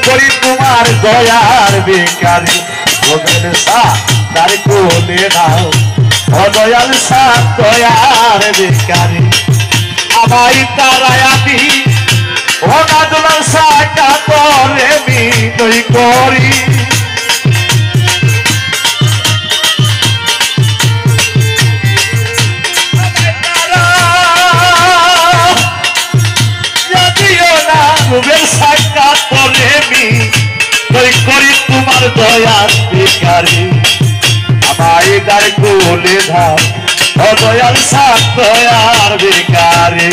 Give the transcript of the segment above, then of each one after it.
করি তোমার দয়ার ভিখারি ভোগের সার কোলে নাও ও দয়াল সার দয়ার ভিখারি আমায় তারায়ানি ও নাদলাল সাকা তোরে বিনয় করি সাকা তোরে বিনয় করি তোমার দয়ার ভিখারি আমায় তার কোলে নাও ও দয়াল সার দয়ার ভিখারি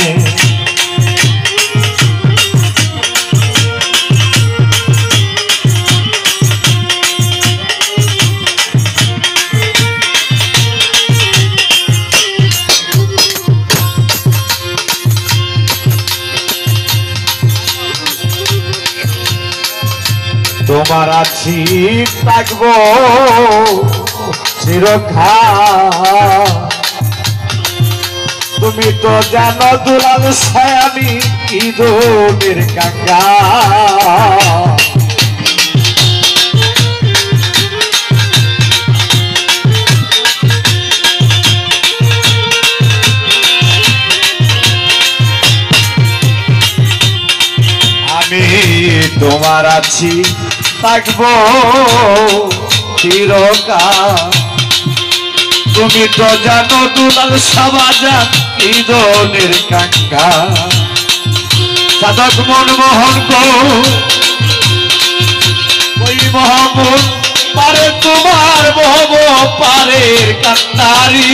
তোমার আছি থাকবো চিরকাল তুমি তো জানো দুলাল সায়ামি কি দোলের কাঙ্গা আমি তোমার আছি থাকবো চিরকাল তুমি তো জানো দুলাল সাবাজান কি দোলের কাঙ্গা সাধক মনমোহন গো ওই মহামুন পারে তোমার ভব পারের কান্তারি